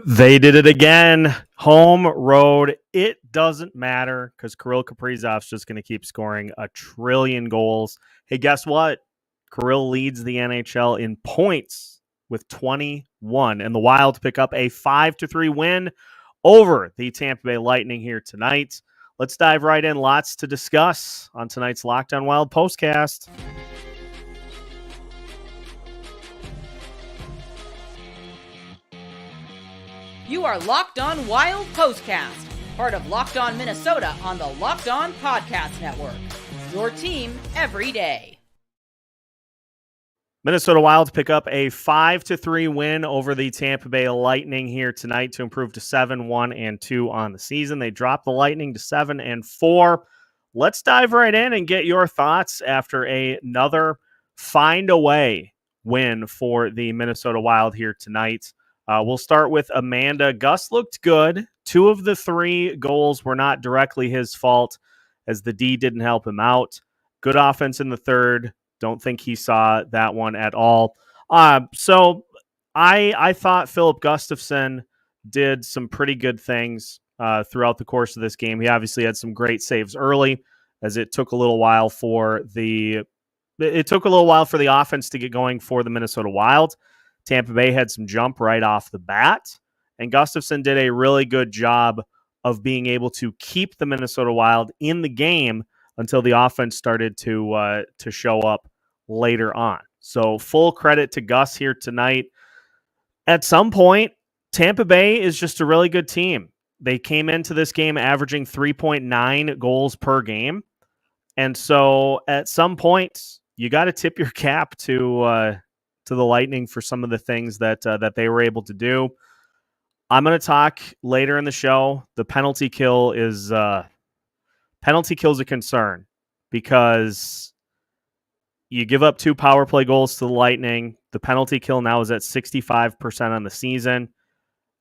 They did it again. Home, road, it doesn't matter because Kirill Kaprizov's just going to keep scoring a trillion goals. Hey, guess what? Kirill leads the NHL in points with 21, and the Wild pick up a 5-3 win over the Tampa Bay Lightning here tonight. Let's dive right in. Lots to discuss on tonight's Locked On Wild postcast. You are Locked On Wild Postcast, part of Locked On Minnesota on the Locked On Podcast Network. Your team every day. Minnesota Wild pick up a 5-3 win over the Tampa Bay Lightning here tonight to improve to 7-1-2 on the season. They dropped the Lightning to 7-4. Let's dive right in and get your thoughts after another find-a-way win for the Minnesota Wild here tonight. We'll start with Amanda. Gus looked good. 2 of the 3 goals were not directly his fault, as the D didn't help him out. Good offense in the third. Don't think he saw that one at all. So I thought Filip Gustavsson did some pretty good things throughout the course of this game. He obviously had some great saves early, as it took a little while for the offense to get going for the Minnesota Wild. Tampa Bay had some jump right off the bat, and Gustavsson did a really good job of being able to keep the Minnesota Wild in the game until the offense started to show up later on. So full credit to Gus here tonight. At some point, Tampa Bay is just a really good team. They came into this game averaging 3.9 goals per game. And so at some point, you got to tip your cap to the Lightning for some of the things that they were able to do. I'm going to talk later in the show. The penalty kill is a concern because you give up 2 power play goals to the Lightning. The penalty kill now is at 65% on the season.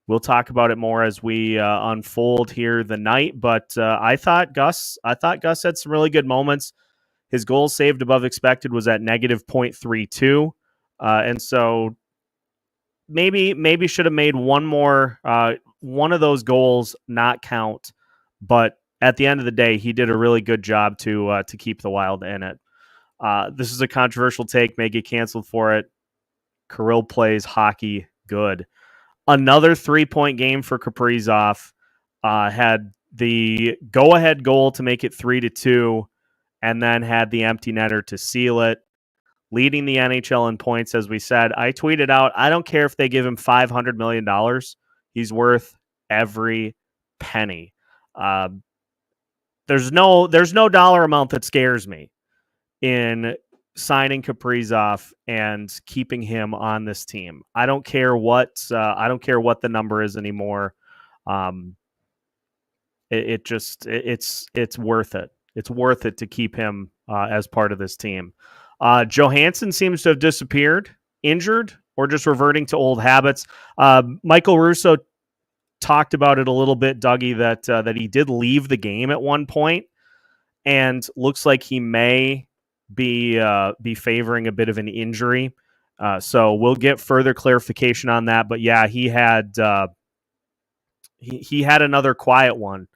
We'll talk about it more as we unfold here the night. But I thought Gus had some really good moments. His goals saved above expected was at negative 0.32. And so maybe should have made one of those goals not count. But at the end of the day, he did a really good job to keep the Wild in it. This is a controversial take, may get canceled for it. Kirill plays hockey good. Another 3-point game for Kaprizov. Had the go-ahead goal to make it 3-2, and then had the empty netter to seal it. Leading the NHL in points, as we said. I tweeted out, I don't care if they give him $500 million. He's worth every penny. There's no dollar amount that scares me in signing Kaprizov and keeping him on this team. I don't care what the number is anymore. It's worth it. It's worth it to keep him as part of this team. Johansson seems to have disappeared, injured, or just reverting to old habits. Michael Russo talked about it a little bit, Dougie, that he did leave the game at one point, and looks like he may be favoring a bit of an injury. So we'll get further clarification on that. But yeah, he had another quiet one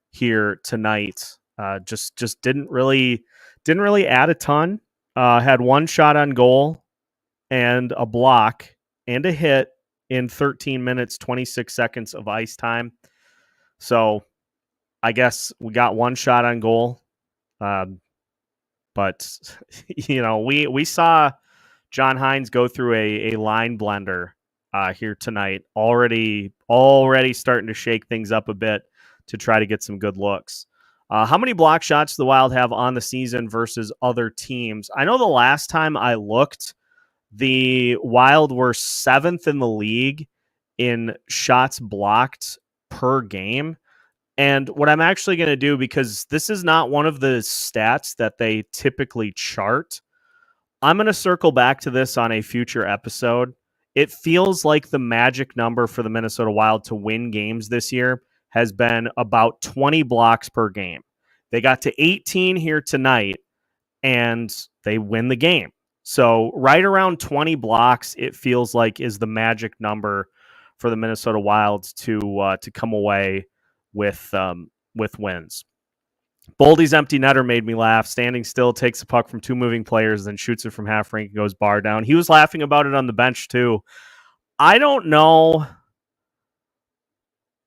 here tonight. Just didn't really add a ton. Had 1 shot on goal and a block and a hit in 13 minutes, 26 seconds of ice time. So I guess we got 1 shot on goal. But, we saw John Hines go through a line blender here tonight, already starting to shake things up a bit to try to get some good looks. How many block shots do the Wild have on the season versus other teams? I know the last time I looked, the Wild were 7th in the league in shots blocked per game. And what I'm actually going to do, because this is not one of the stats that they typically chart, I'm going to circle back to this on a future episode. It feels like the magic number for the Minnesota Wild to win games this year has been about 20 blocks per game. They got to 18 here tonight, and they win the game. So right around 20 blocks, it feels like, is the magic number for the Minnesota Wild to come away with wins. Boldy's empty netter made me laugh. Standing still, takes the puck from two moving players, then shoots it from half rink and goes bar down. He was laughing about it on the bench too. I don't know.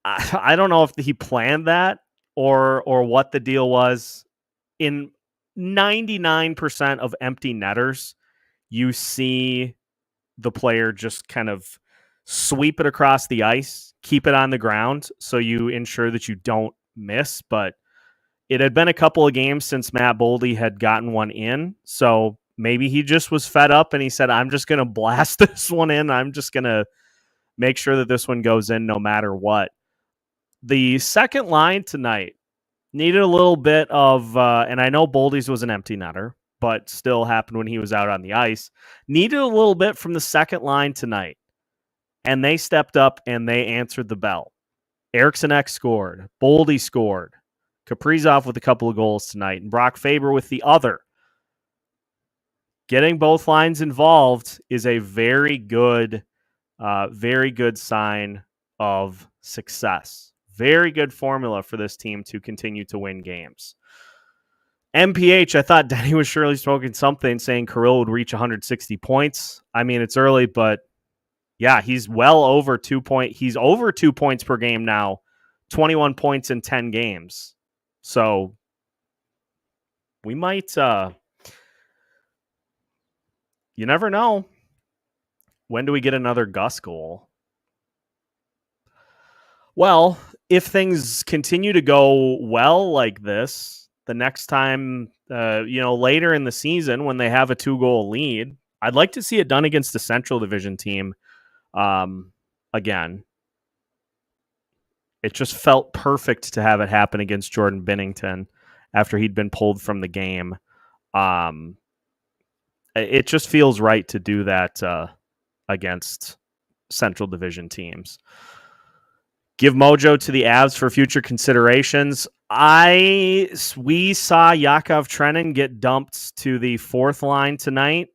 I don't know if he planned that or what the deal was. In 99% of empty netters, you see the player just kind of sweep it across the ice, keep it on the ground, so you ensure that you don't miss. But it had been a couple of games since Matt Boldy had gotten one in, so maybe he just was fed up and he said, I'm just going to blast this one in. I'm just going to make sure that this one goes in no matter what. The second line tonight needed a little bit of, and I know Boldy's was an empty netter, but still happened when he was out on the ice. Needed a little bit from the second line tonight, and they stepped up and they answered the bell. Eriksson Ek scored. Boldy scored. Kaprizov with a couple of goals tonight, and Brock Faber with the other. Getting both lines involved is a very good sign of success. Very good formula for this team to continue to win games. MPH, I thought Denny was surely smoking something, saying Kirill would reach 160 points. I mean, it's early, but yeah, he's well over 2 points. He's over 2 points per game now, 21 points in 10 games. So we might, you never know. When do we get another Gus goal? Well, if things continue to go well like this, the next time, later in the season when they have a 2-goal lead, I'd like to see it done against the Central Division team again. It just felt perfect to have it happen against Jordan Binnington after he'd been pulled from the game. It just feels right to do that against Central Division teams. Give mojo to the Avs for future considerations. We saw Yakov Trenin get dumped to the fourth line tonight.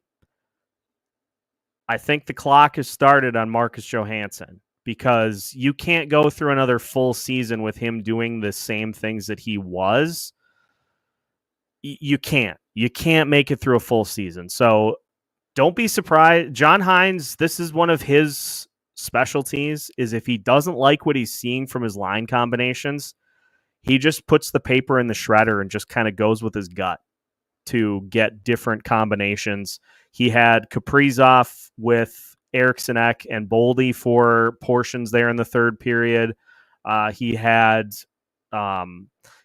I think the clock has started on Marcus Johansson because you can't go through another full season with him doing the same things that he was. You can't. You can't make it through a full season. So don't be surprised. John Hines, this is one of his specialties, is if he doesn't like what he's seeing from his line combinations, he just puts the paper in the shredder and just kind of goes with his gut to get different combinations. He had Kaprizov with Eriksson Ek and Boldy for portions there in the third period. He had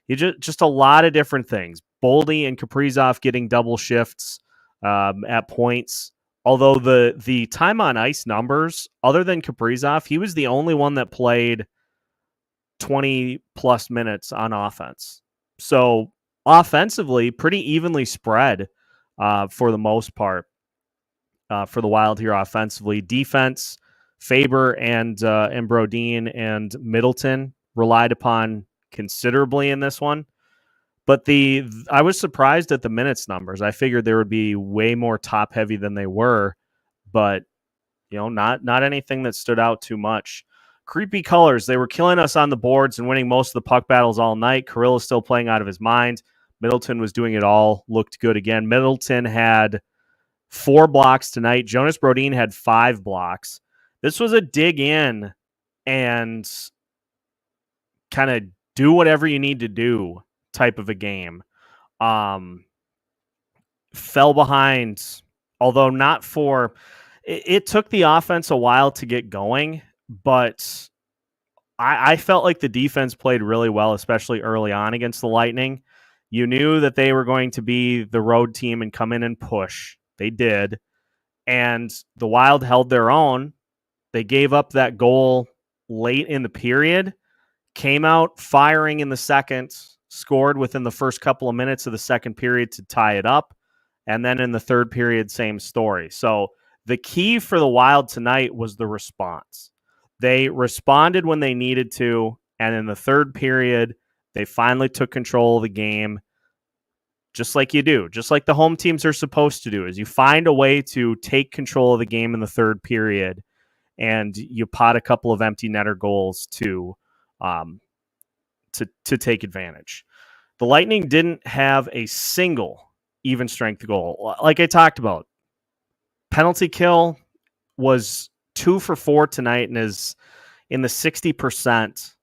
just a lot of different things. Boldy and Kaprizov getting double shifts at points. Although the time on ice numbers, other than Kaprizov, he was the only one that played 20-plus minutes on offense. So offensively, pretty evenly spread for the most part for the Wild here offensively. Defense, Faber and Brodin and Middleton relied upon considerably in this one. But I was surprised at the minutes numbers. I figured there would be way more top heavy than they were, but not anything that stood out too much. Creepy colors. They were killing us on the boards and winning most of the puck battles all night. Kirill is still playing out of his mind. Middleton was doing it all. Looked good again. Middleton had 4 blocks tonight. Jonas Brodin had 5 blocks. This was a dig in and kind of do whatever you need to do type of a game. Fell behind, although not for... It took the offense a while to get going, but I felt like the defense played really well, especially early on against the Lightning. You knew that they were going to be the road team and come in and push. They did. And the Wild held their own. They gave up that goal late in the period, came out firing in the second, scored within the first couple of minutes of the second period to tie it up. And then in the third period, same story. So the key for the Wild tonight was the response. They responded when they needed to. And in the third period, they finally took control of the game, just like you do, just like the home teams are supposed to do, is you find a way to take control of the game in the third period and you pot a couple of empty netter goals to take advantage. The Lightning didn't have a single even strength goal. Like I talked about, penalty kill was 2 for 4 tonight and is in the 60%.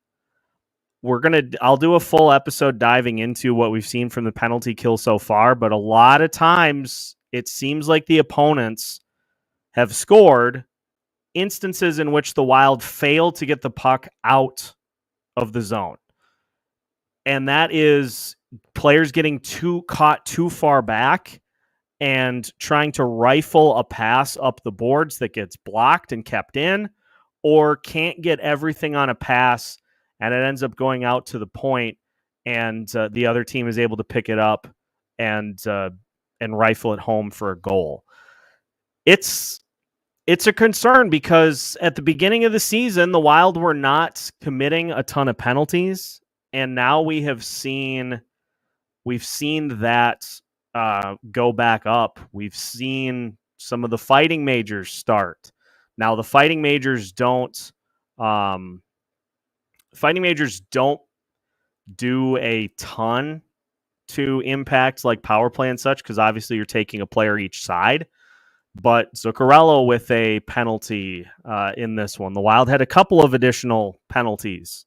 I'll do a full episode diving into what we've seen from the penalty kill so far, but a lot of times it seems like the opponents have scored instances in which the Wild failed to get the puck out of the zone. And that is players getting caught too far back and trying to rifle a pass up the boards that gets blocked and kept in, or can't get everything on a pass and it ends up going out to the point, and the other team is able to pick it up and rifle it home for a goal. It's a concern because at the beginning of the season, the Wild were not committing a ton of penalties. And now we've seen that go back up. We've seen some of the fighting majors start. Now the fighting majors don't do a ton to impact like power play and such, because obviously you're taking a player each side. But Zuccarello with a penalty in this one. The Wild had a couple of additional penalties.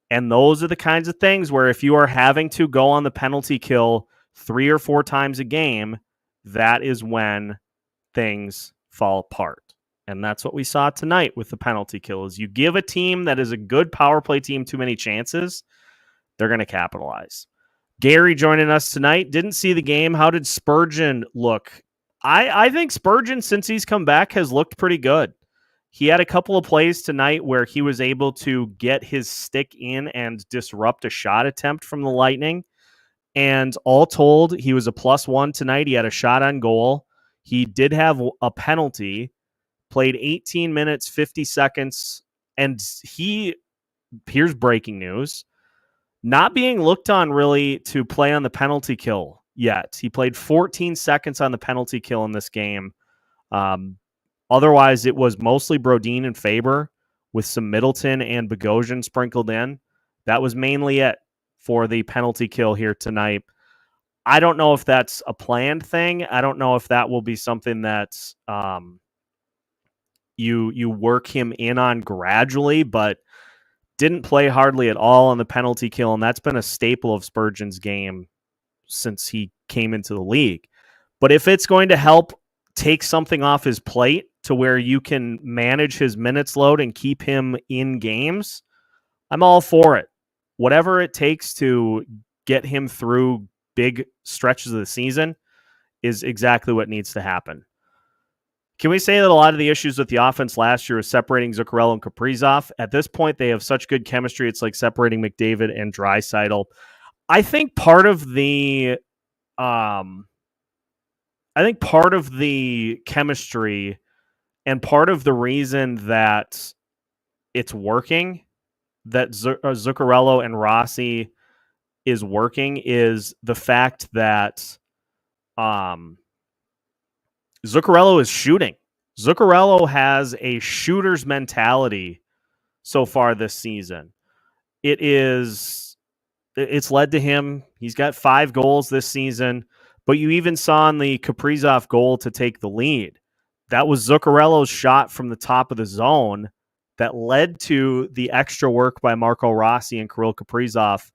And those are the kinds of things where if you are having to go on the penalty kill 3 or 4 times a game, that is when things fall apart. And that's what we saw tonight with the penalty kill. Is you give a team that is a good power play team too many chances, they're going to capitalize. Gary joining us tonight. Didn't see the game. How did Spurgeon look? I think Spurgeon, since he's come back, has looked pretty good. He had a couple of plays tonight where he was able to get his stick in and disrupt a shot attempt from the Lightning. And all told, he was a +1 tonight. He had a shot on goal. He did have a penalty, played 18 minutes, 50 seconds. And here's breaking news, not being looked on really to play on the penalty kill yet. He played 14 seconds on the penalty kill in this game. Otherwise, it was mostly Brodin and Faber with some Middleton and Bogosian sprinkled in. That was mainly it for the penalty kill here tonight. I don't know if that's a planned thing. I don't know if that will be something that's you work him in on gradually, but didn't play hardly at all on the penalty kill, and that's been a staple of Spurgeon's game since he came into the league. But if it's going to help take something off his plate to where you can manage his minutes load and keep him in games, I'm all for it. Whatever it takes to get him through big stretches of the season is exactly what needs to happen. Can we say that a lot of the issues with the offense last year was separating Zuccarello and Kaprizov? At this point, they have such good chemistry. It's like separating McDavid and Draisaitl. I think part of the chemistry and part of the reason that it's working, that Zuccarello and Rossi is working, is the fact that Zuccarello is shooting. Zuccarello has a shooter's mentality so far this season. It's led to him. He's got 5 goals this season, but you even saw in the Kaprizov goal to take the lead, that was Zuccarello's shot from the top of the zone that led to the extra work by Marco Rossi and Kirill Kaprizov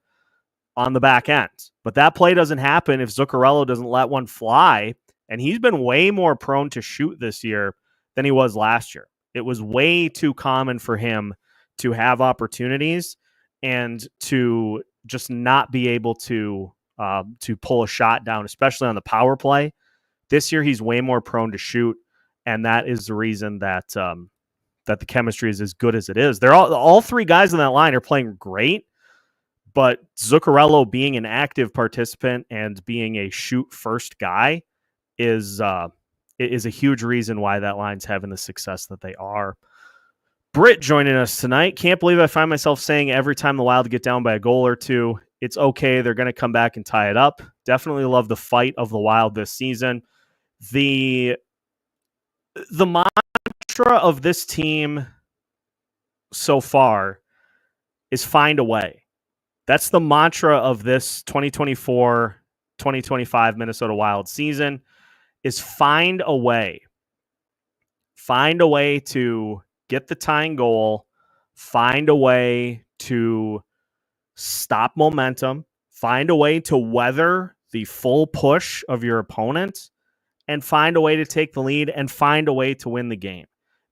on the back end. But that play doesn't happen if Zuccarello doesn't let one fly, and he's been way more prone to shoot this year than he was last year. It was way too common for him to have opportunities and to just not be able to pull a shot down, especially on the power play. This year, he's way more prone to shoot, and that is the reason that that the chemistry is as good as it is. They're all 3 guys on that line are playing great, but Zuccarello being an active participant and being a shoot-first guy is a huge reason why that line's having the success that they are. Britt joining us tonight. Can't believe I find myself saying every time the Wild get down by a goal or two, it's okay, they're going to come back and tie it up. Definitely love the fight of the Wild this season. The mantra mantra of this team so far is find a way. That's the mantra of this 2024-2025 Minnesota Wild season, is find a way. Find a way to get the tying goal, find a way to stop momentum, find a way to weather the full push of your opponent, and find a way to take the lead and find a way to win the game.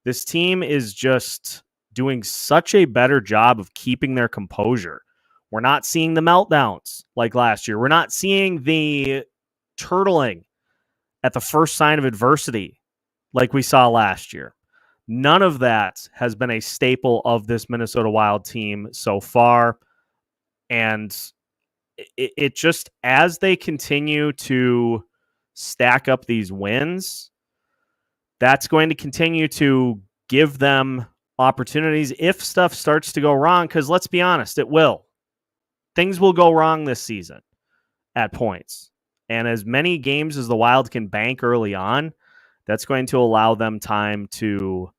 This team is just doing such a better job of keeping their composure. We're not seeing the meltdowns like last year. We're not seeing the turtling at the first sign of adversity like we saw last year. None of that has been a staple of this Minnesota Wild team so far. And it just, as they continue to stack up these wins, that's going to continue to give them opportunities if stuff starts to go wrong, because let's be honest, it will. Things will go wrong this season at points. And as many games as the Wild can bank early on, that's going to allow them time to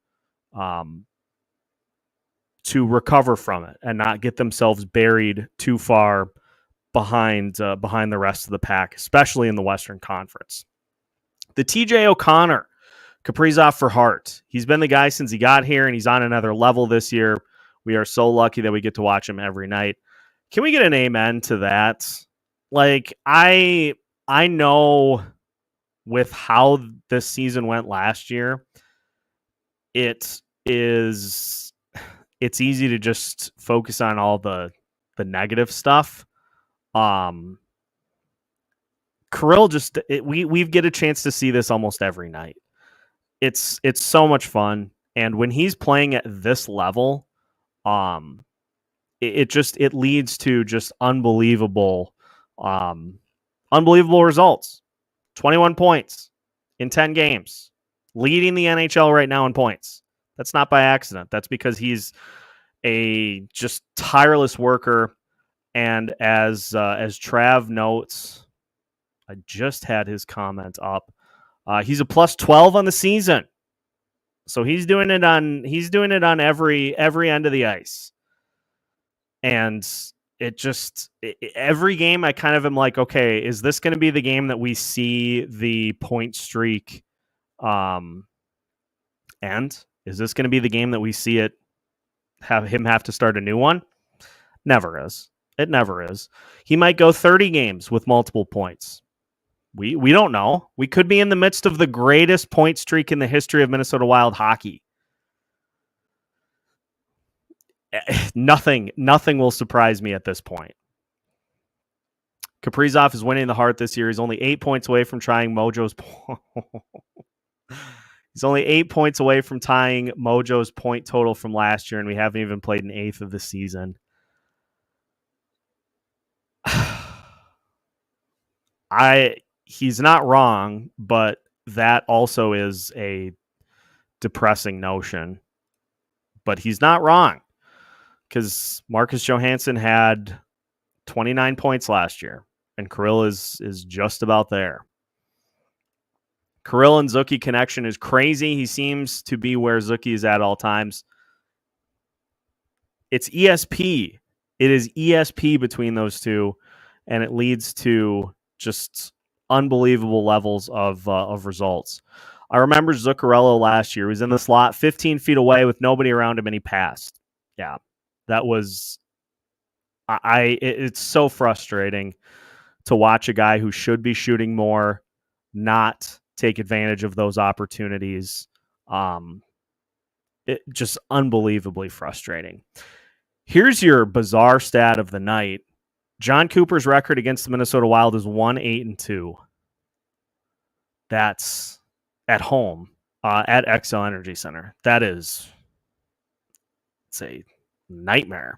recover from it and not get themselves buried too far behind the rest of the pack, especially in the Western Conference. The TJ O'Connor, Kaprizov for Hart. He's been the guy since he got here, and he's on another level this year. We are so lucky that we get to watch him every night. Can we get an amen to that? Like, I know with how this season went last year, it's easy to just focus on all the negative stuff. Kirill we get a chance to see this almost every night. It's so much fun, and when he's playing at this level, it leads to just unbelievable results. 21 points in 10 games, leading the NHL right now in points. That's not by accident. That's because he's a just tireless worker. And as Trav notes, I just had his comment up. He's a plus 12 on the season. So he's doing it on every end of the ice. And every game I kind of am like, okay, is this going to be the game that we see the point streak end? Is this going to be the game that we see it have to start a new one? Never is. It never is. He might go 30 games with multiple points. We don't know. We could be in the midst of the greatest point streak in the history of Minnesota Wild hockey. Nothing will surprise me at this point. Kaprizov is winning the Hart this year. He's only 8 points away from trying Mojo's He's only 8 points away from tying Mojo's point total from last year, and we haven't even played an eighth of the season. He's not wrong, but that also is a depressing notion. But he's not wrong, because Marcus Johansson had 29 points last year, and Kirill is just about there. Kirill and Zuki connection is crazy. He seems to be where Zuki is at all times. It's ESP. It is ESP between those two, and it leads to just unbelievable levels of results. I remember Zuccarello last year. He was in the slot 15 feet away with nobody around him, and he passed. Yeah, that was... it's so frustrating to watch a guy who should be shooting more not take advantage of those opportunities. It just unbelievably frustrating. Here's your bizarre stat of the night. John Cooper's record against the Minnesota Wild is 1-8-2. That's at home at Xcel Energy Center. It's a nightmare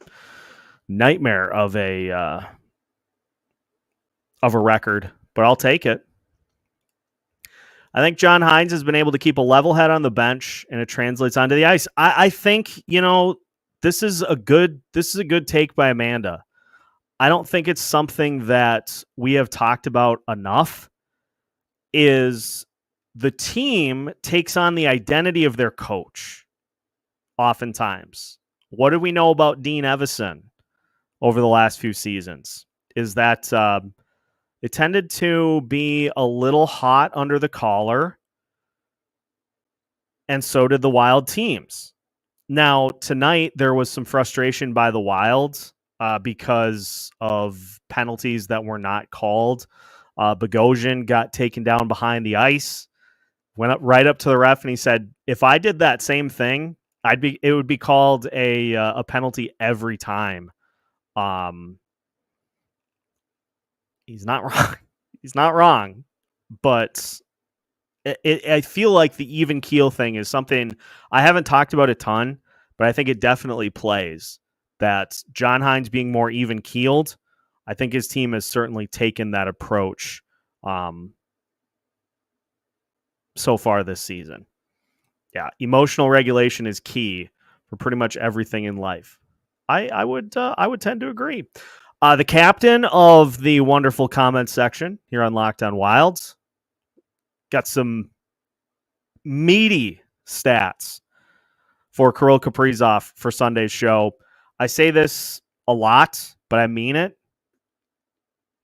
of a record, but I'll take it. I think John Hines has been able to keep a level head on the bench, and it translates onto the ice. I think, this is a good take by Amanda. I don't think it's something that we have talked about enough, is the team takes on the identity of their coach oftentimes. What do we know about Dean Evison over the last few seasons? Is that it tended to be a little hot under the collar, and so did the Wild teams. Now, tonight, there was some frustration by the Wild because of penalties that were not called. Bogosian got taken down behind the ice, went up right up to the ref, and he said, if I did that same thing, it would be called a penalty every time. He's not wrong. He's not wrong, but I feel like the even keel thing is something I haven't talked about a ton, but I think it definitely plays. That John Hynes being more even keeled, I think his team has certainly taken that approach so far this season. Yeah, emotional regulation is key for pretty much everything in life. I would tend to agree. The captain of the wonderful comment section here on Locked On Wilds got some meaty stats for Kirill Kaprizov for Sunday's show. I say this a lot, but I mean it.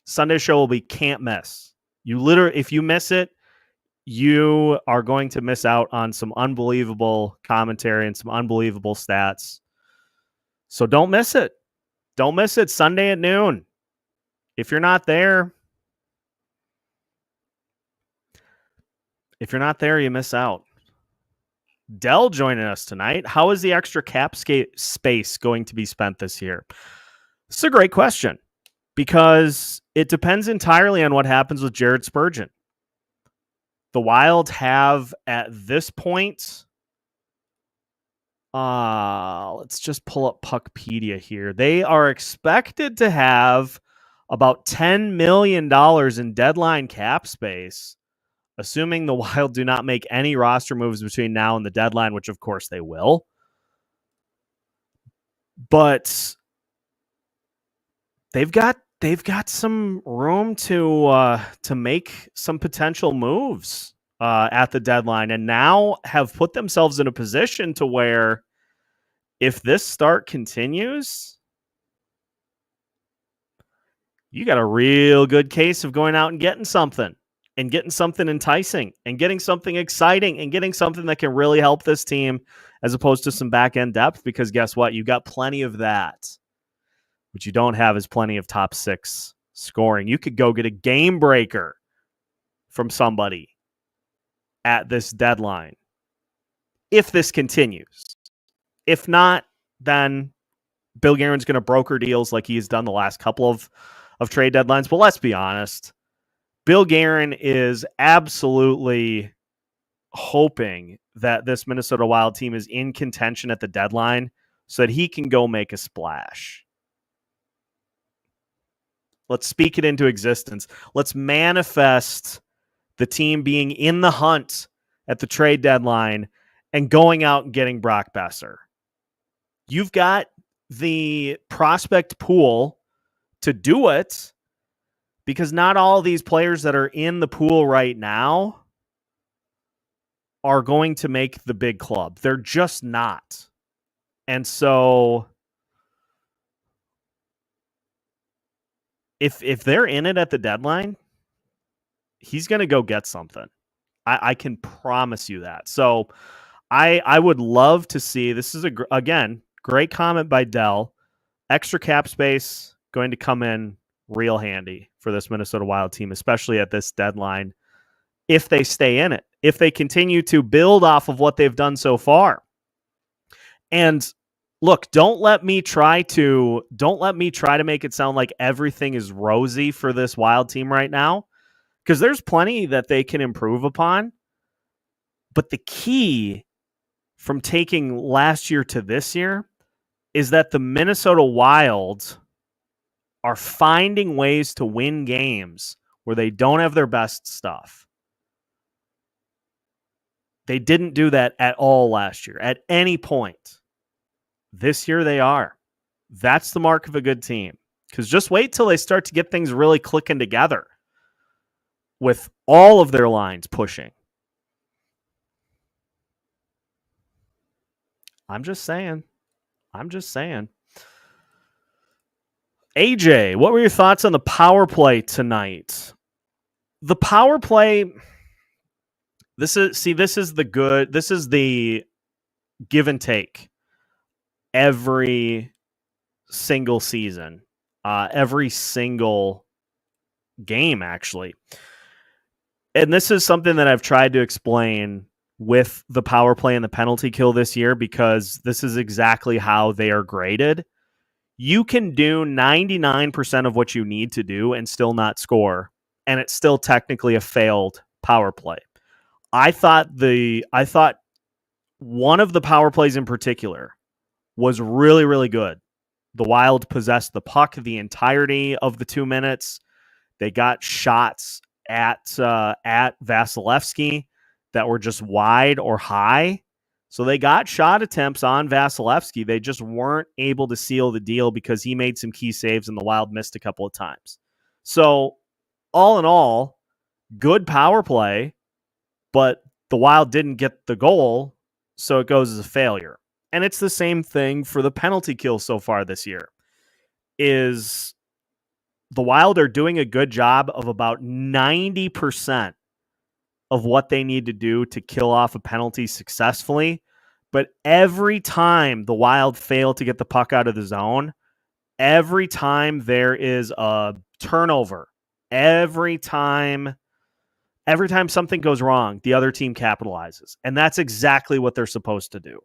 Sunday's show will be can't miss. If you miss it, you are going to miss out on some unbelievable commentary and some unbelievable stats. So don't miss it. Don't miss it. Sunday at noon. If you're not there, you miss out. Dell joining us tonight. How is the extra cap space going to be spent this year? It's a great question because it depends entirely on what happens with Jared Spurgeon. The Wild have at this point, let's just pull up Puckpedia here. They are expected to have about $10 million in deadline cap space, assuming the Wild do not make any roster moves between now and the deadline, which of course they will. But they've got some room to make some potential moves at the deadline, and now have put themselves in a position to where if this start continues, you got a real good case of going out and getting something enticing and getting something exciting and getting something that can really help this team as opposed to some back end depth, because guess what? You got plenty of that. What you don't have is plenty of top six scoring. You could go get a game breaker from somebody at this deadline if this continues. If not, then Bill Guerin's going to broker deals like he's done the last couple of trade deadlines. But let's be honest, Bill Guerin is absolutely hoping that this Minnesota Wild team is in contention at the deadline so that he can go make a splash. Let's speak it into existence. Let's manifest the team being in the hunt at the trade deadline and going out and getting Brock Besser. You've got the prospect pool to do it, because not all of these players that are in the pool right now are going to make the big club. They're just not. And so if they're in it at the deadline, he's going to go get something. I can promise you that. So I would love to see, this is, again, great comment by Dell. Extra cap space going to come in real handy for this Minnesota Wild team, especially at this deadline, if they stay in it, if they continue to build off of what they've done so far. And look, don't let me try to make it sound like everything is rosy for this Wild team right now, because there's plenty that they can improve upon. But the key from taking last year to this year is that the Minnesota Wild are finding ways to win games where they don't have their best stuff. They didn't do that at all last year, at any point. This year they are. That's the mark of a good team. Because just wait till they start to get things really clicking together with all of their lines pushing. I'm just saying. AJ, what were your thoughts on the power play tonight? The power play, this is the give and take every single season, every single game, actually. And this is something that I've tried to explain with the power play and the penalty kill this year, because this is exactly how they are graded. You can do 99% of what you need to do and still not score, and it's still technically a failed power play. I thought one of the power plays in particular was really, really good. The Wild possessed the puck the entirety of the 2 minutes. They got shots at Vasilevsky that were just wide or high. So they got shot attempts on Vasilevsky. They just weren't able to seal the deal because he made some key saves and the Wild missed a couple of times. So all in all, good power play, but the Wild didn't get the goal, so it goes as a failure. And it's the same thing for the penalty kill so far this year. Is the Wild are doing a good job of about 90% of what they need to do to kill off a penalty successfully. But every time the Wild fail to get the puck out of the zone, every time there is a turnover, every time something goes wrong, the other team capitalizes. And that's exactly what they're supposed to do.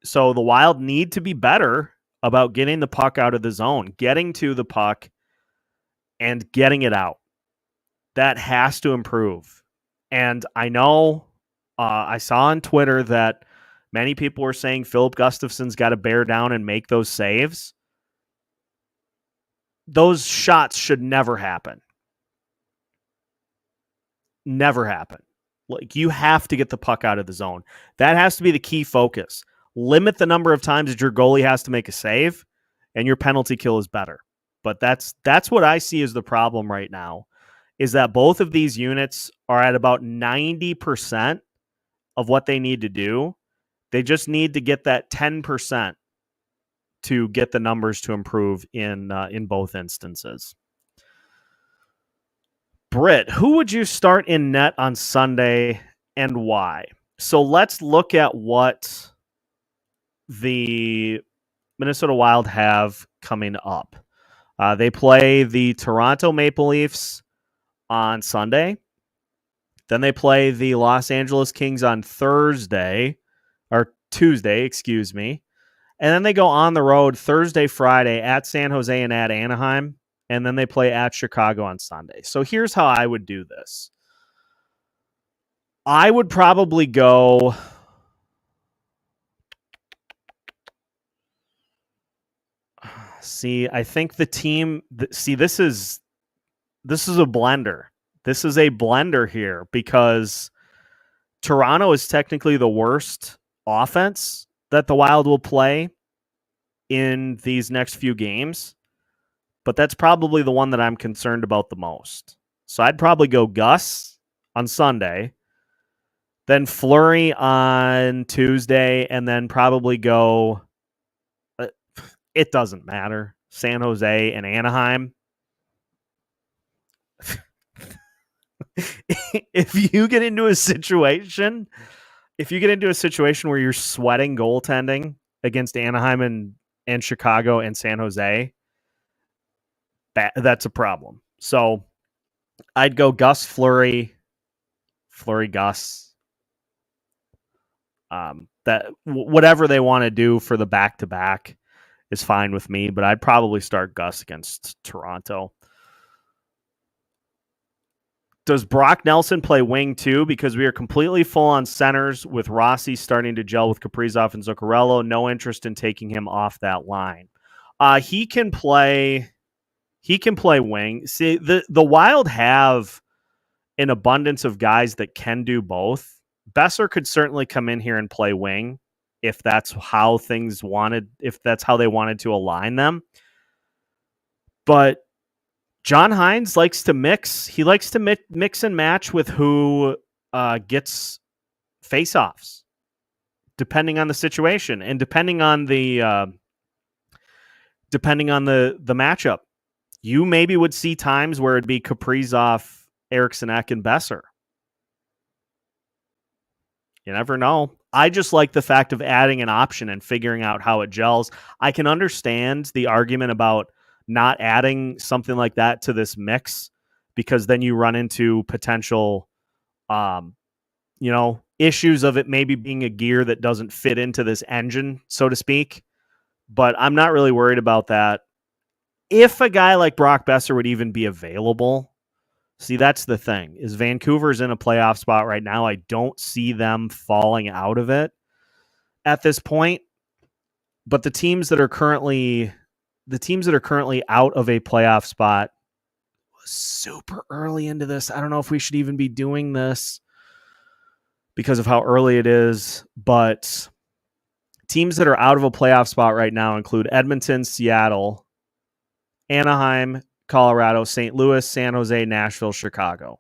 So the Wild need to be better about getting the puck out of the zone, getting to the puck and getting it out. That has to improve. And I know I saw on Twitter that many people were saying Filip Gustavsson's got to bear down and make those saves. Those shots should never happen. Never happen. Like, you have to get the puck out of the zone. That has to be the key focus. Limit the number of times that your goalie has to make a save, and your penalty kill is better. But that's what I see as the problem right now, is that both of these units are at about 90% of what they need to do. They just need to get that 10% to get the numbers to improve in both instances. Britt, who would you start in net on Sunday and why? So let's look at what the Minnesota Wild have coming up. They play the Toronto Maple Leafs on Sunday. Then they play the Los Angeles Kings on Tuesday, excuse me. And then they go on the road Thursday, Friday at San Jose and at Anaheim. And then they play at Chicago on Sunday. So here's how I would do this. I would probably go... See, I think the team... this is a blender. This is a blender here because Toronto is technically the worst offense that the Wild will play in these next few games. But that's probably the one that I'm concerned about the most. So I'd probably go Gus on Sunday, then Fleury on Tuesday, and then probably go... it doesn't matter. San Jose and Anaheim. If you get into a situation where you're sweating goaltending against Anaheim and Chicago and San Jose, that's a problem. So I'd go Gus, Fleury, Gus. That whatever they want to do for the back-to-back is fine with me, but I'd probably start Gus against Toronto. Does Brock Nelson play wing too? Because we are completely full on centers with Rossi starting to gel with Kaprizov and Zuccarello. No interest in taking him off that line. He can play wing. See, the Wild have an abundance of guys that can do both. Besser could certainly come in here and play wing if that's how they wanted to align them. But John Hines likes to mix. He likes to mix and match with who gets faceoffs. depending on the situation and depending on the matchup. You maybe would see times where it'd be Kaprizov, Eriksson Ek, and Besser. You never know. I just like the fact of adding an option and figuring out how it gels. I can understand the argument about not adding something like that to this mix because then you run into potential, issues of it maybe being a gear that doesn't fit into this engine, so to speak. But I'm not really worried about that. If a guy like Brock Besser would even be available, see, that's the thing, is Vancouver's in a playoff spot right now. I don't see them falling out of it at this point. But the teams that are currently out of a playoff spot, super early into this. I don't know if we should even be doing this because of how early it is, but teams that are out of a playoff spot right now include Edmonton, Seattle, Anaheim, Colorado, St. Louis, San Jose, Nashville, Chicago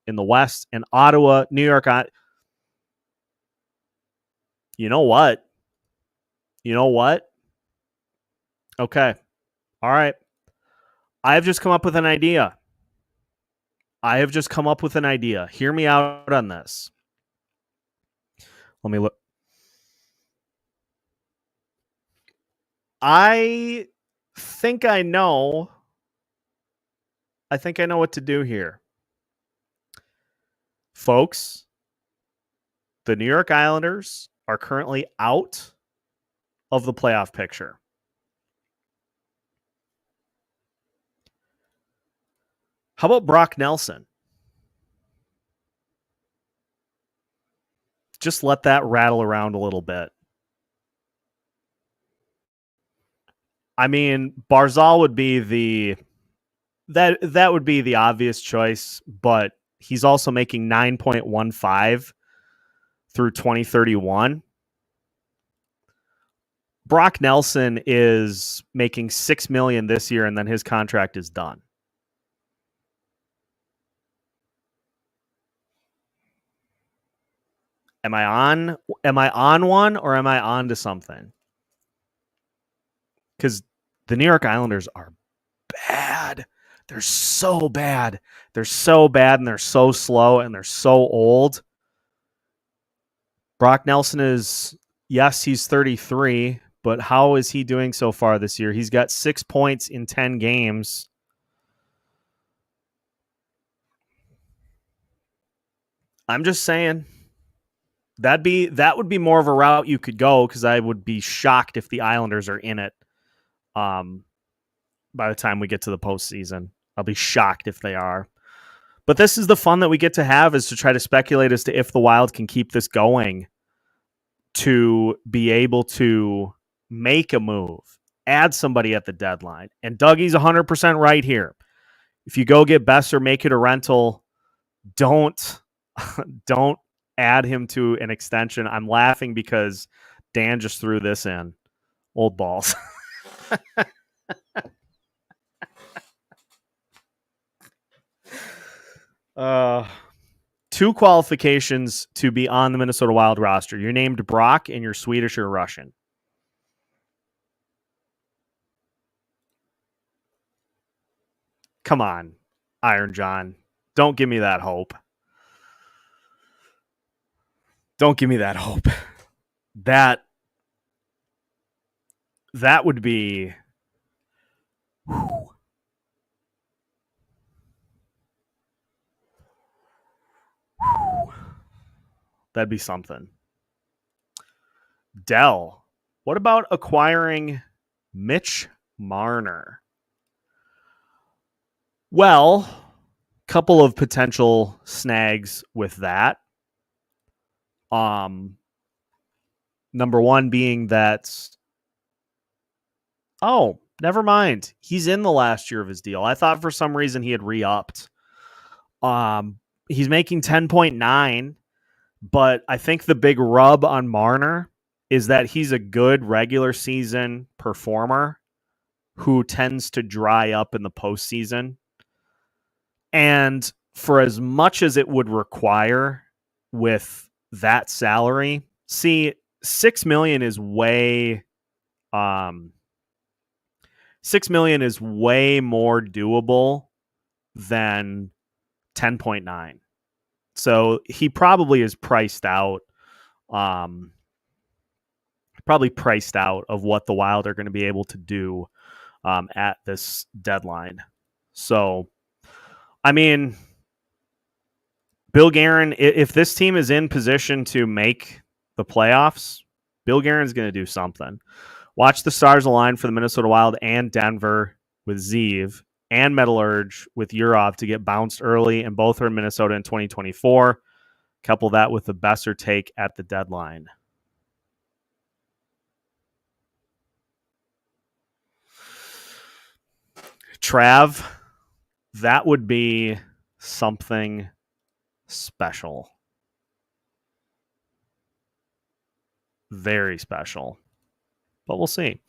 in the West, and Ottawa, New York. You know what? Okay. All right. I have just come up with an idea. Hear me out on this. Let me look. I think I know what to do here. Folks, the New York Islanders are currently out of the playoff picture. How about Brock Nelson? Just let that rattle around a little bit. I mean, Barzal would be that would be the obvious choice, but he's also making 9.15 through 2031. Brock Nelson is making $6 million this year, and then his contract is done. Am I on one, or am I on to something? Because the New York Islanders are bad. They're so bad. They're so bad, and they're so slow, and they're so old. Brock Nelson is, yes, he's 33, but how is he doing so far this year? He's got 6 points in 10 games. I'm just saying. That would be more of a route you could go, because I would be shocked if the Islanders are in it by the time we get to the postseason. I'll be shocked if they are. But this is the fun that we get to have, is to try to speculate as to if the Wild can keep this going, to be able to make a move, add somebody at the deadline. And Dougie's 100% right here. If you go get Besser, make it a rental. Don't add him to an extension. I'm laughing because Dan just threw this in. Old balls. Two qualifications to be on the Minnesota Wild roster. You're named Brock, and you're Swedish or Russian. Come on, Iron John. Don't give me that hope. Don't give me that hope. That would be... Whew. That'd be something. Dell. What about acquiring Mitch Marner? Well, couple of potential snags with that. Number one being that, oh, never mind. He's in the last year of his deal. I thought for some reason he had re-upped. He's making 10.9, but I think the big rub on Marner is that he's a good regular season performer who tends to dry up in the postseason. And for as much as it would require with that salary, see $6 million is way $6 million is way more doable than 10.9. So he probably is priced out. Probably priced out of what the Wild are going to be able to do at this deadline. So, I mean, Bill Guerin, if this team is in position to make the playoffs, Bill Guerin's going to do something. Watch the Stars align for the Minnesota Wild and Denver with Zeev and Metallurge with Urov to get bounced early, and both are in Minnesota in 2024. Couple that with the Besser take at the deadline. Trav, that would be something special. Very special. But we'll see.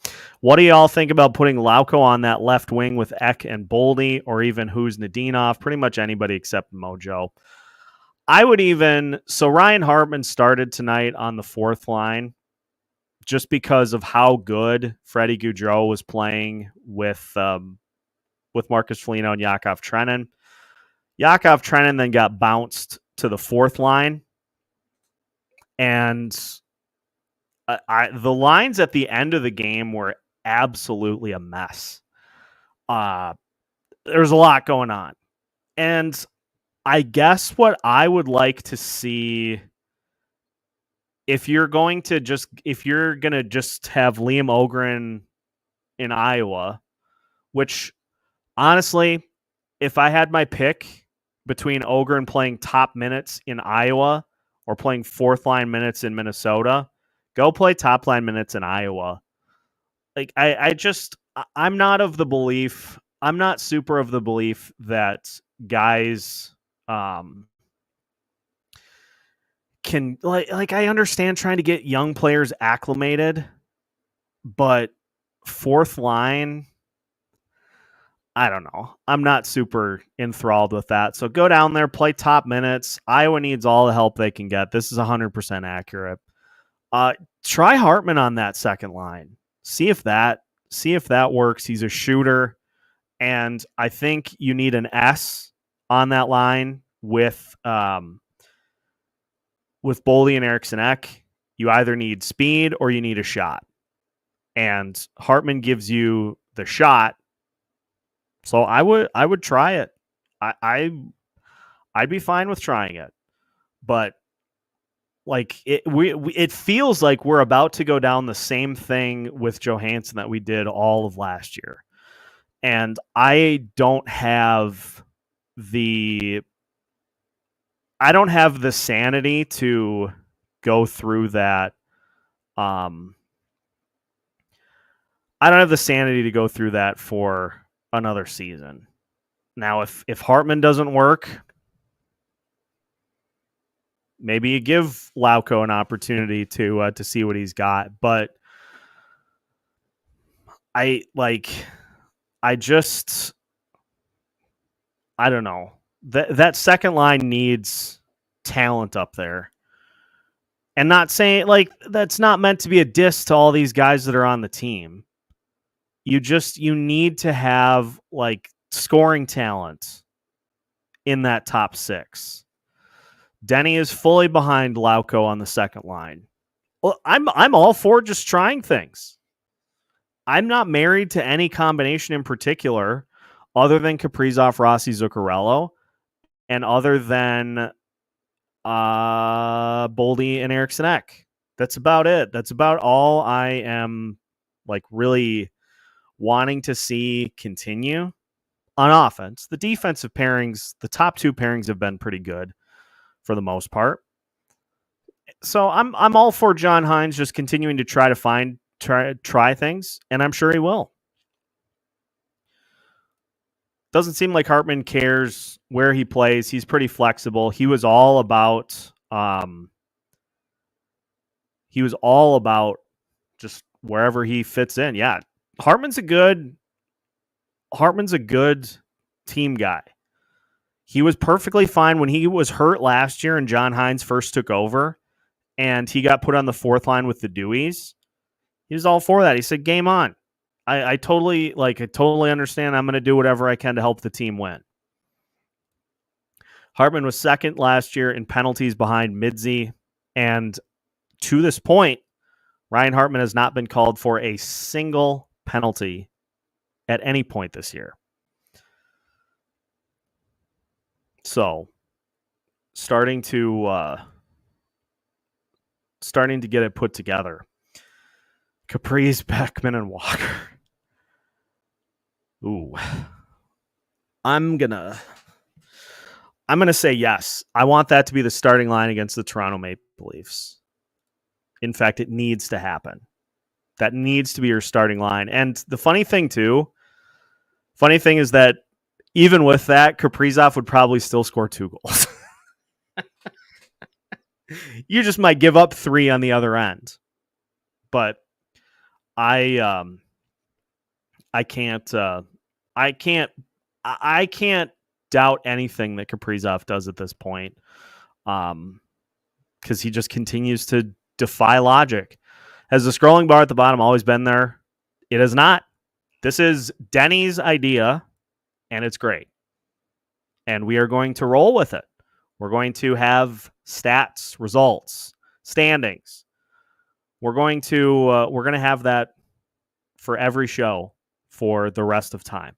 What do y'all think about putting Lauko on that left wing with Ek and Boldy, or even who's Nadinov? Pretty much anybody except Mojo. I would even... So Ryan Hartman started tonight on the fourth line just because of how good Freddie Gaudreau was playing with Marcus Foligno and Yakov Trenin. Yakov Trenin then got bounced to the fourth line. And the lines at the end of the game were absolutely a mess. There's a lot going on. And I guess what I would like to see, if you're going to just have Liam Ogren in Iowa, which honestly, if I had my pick between Ogren playing top minutes in Iowa or playing fourth line minutes in Minnesota, go play top line minutes in Iowa. Like I'm not super of the belief that guys can like I understand trying to get young players acclimated, but fourth line, I don't know. I'm not super enthralled with that. So go down there, play top minutes. Iowa needs all the help they can get. This is 100% accurate. Try Hartman on that second line. See if that works. He's a shooter, and I think you need an S on that line with Boldy and Eriksson Ek. You either need speed or you need a shot, and Hartman gives you the shot. So I would try it. I'd be fine with trying it, but like it feels like we're about to go down the same thing with Johansson that we did all of last year, and I don't have the sanity to go through that. I don't have the sanity to go through that for another season. Now, if Hartman doesn't work, maybe you give Lauko an opportunity to see what he's got. But I don't know. That second line needs talent up there. And not saying, like, that's not meant to be a diss to all these guys that are on the team. You need to have, like, scoring talent in that top six. Denny is fully behind Lauko on the second line. Well, I'm all for just trying things. I'm not married to any combination in particular other than Kaprizov, Rossi, Zuccarello, and other than Boldy and Eriksson Ek. That's about it. That's about all I am, like, really wanting to see continue on offense. The defensive pairings, the top two pairings have been pretty good for the most part. So I'm all for John Hines just continuing to try things, and I'm sure he will. Doesn't seem like Hartman cares where he plays. He's pretty flexible. He was all about just wherever he fits in. Yeah. Hartman's a good team guy. He was perfectly fine when he was hurt last year and John Hines first took over. and he got put on the fourth line with the Deweys, he was all for that. He said, game on. I totally understand. I'm going to do whatever I can to help the team win. Hartman was second last year in penalties behind Midzi. And to this point, Ryan Hartman has not been called for a single penalty at any point this year. So, starting to get it put together. Caprice, Beckman, and Walker. Ooh. I'm gonna say yes. I want that to be the starting line against the Toronto Maple Leafs. In fact, it needs to happen. That needs to be your starting line. And the funny thing is that even with that, Kaprizov would probably still score 2 goals. You just might give up 3 on the other end. But I can't doubt anything that Kaprizov does at this point, because he just continues to defy logic. Has the scrolling bar at the bottom always been there? It is not. This is Denny's idea, and it's great. And we are going to roll with it. We're going to have stats, results, standings. We're going to have that for every show for the rest of time.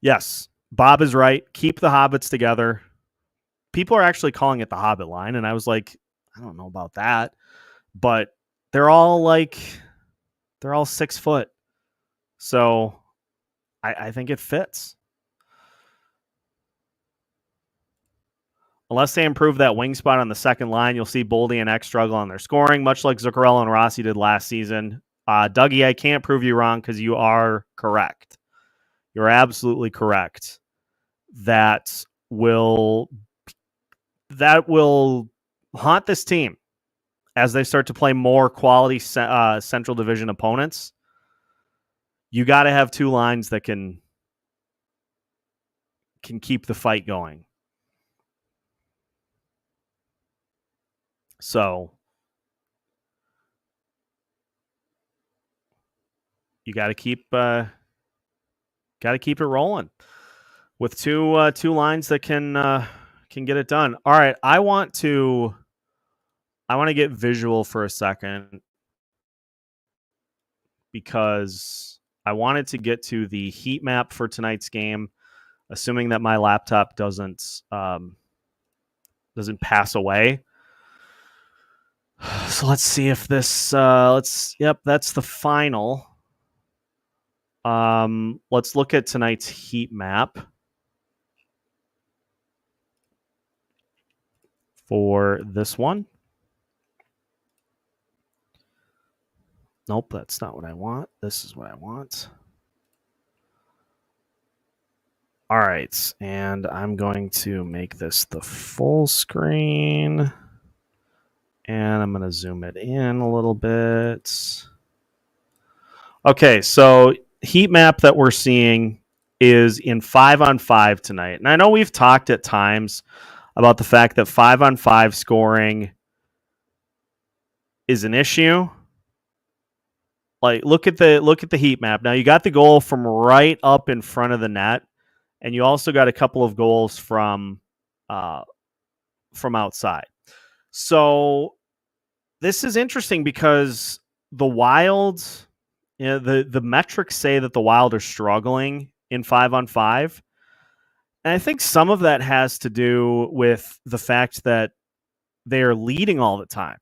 Yes, Bob is right. Keep the Hobbits together. People are actually calling it the Hobbit line, and I was like, I don't know about that. But they're all 6 foot. So I think it fits. Unless they improve that wing spot on the second line, you'll see Boldy and Ek struggle on their scoring, much like Zuccarello and Rossi did last season. Dougie, I can't prove you wrong because you are correct. You're absolutely correct. That will haunt this team as they start to play more quality Central Division opponents. You got to have 2 lines that can keep the fight going. So you got to keep it rolling with two lines that can get it done. All right, I want to get visual for a second because I wanted to get to the heat map for tonight's game, assuming that my laptop doesn't pass away. So let's see if this yep, that's the final. Let's look at tonight's heat map for this one. Nope, that's not what I want. This is what I want. All right, and I'm going to make this the full screen. And I'm going to zoom it in a little bit. Okay, so heat map that we're seeing is in 5-on-5 tonight. And I know we've talked at times about the fact that 5-on-5 scoring is an issue. Like, look at the heat map. Now, you got the goal from right up in front of the net, and you also got a couple of goals from outside. So this is interesting because the Wild, the metrics say that the Wild are struggling in 5-on-5. And I think some of that has to do with the fact that they are leading all the time.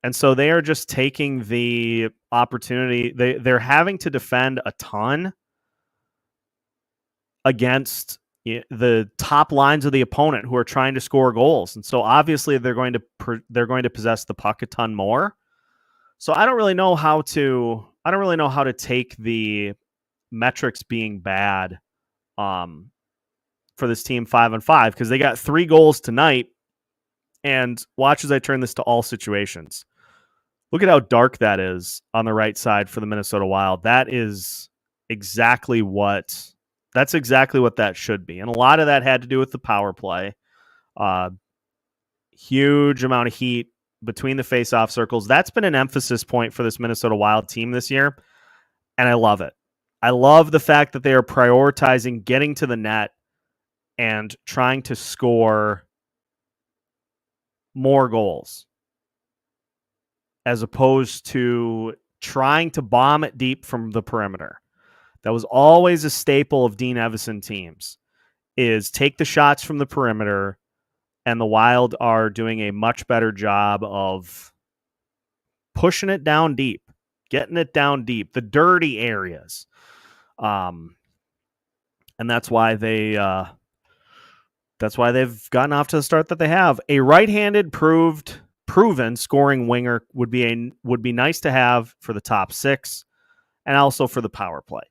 And so they are just taking the opportunity. They're having to defend a ton against the top lines of the opponent who are trying to score goals. And so obviously they're going to possess the puck a ton more. So I don't really know how to take the metrics being bad for this team 5-on-5, because they got 3 goals tonight. And watch as I turn this to all situations. Look at how dark that is on the right side for the Minnesota Wild. That's exactly what that should be. And a lot of that had to do with the power play. Huge amount of heat between the face-off circles. That's been an emphasis point for this Minnesota Wild team this year, and I love it. I love the fact that they are prioritizing getting to the net and trying to score more goals as opposed to trying to bomb it deep from the perimeter. That was always a staple of Dean Evason teams, is take the shots from the perimeter, and the Wild are doing a much better job of pushing it down deep, getting it down deep, the dirty areas. And that's why they've gotten off to the start that they have. A right-handed proven scoring winger would be nice to have for the top six and also for the power play.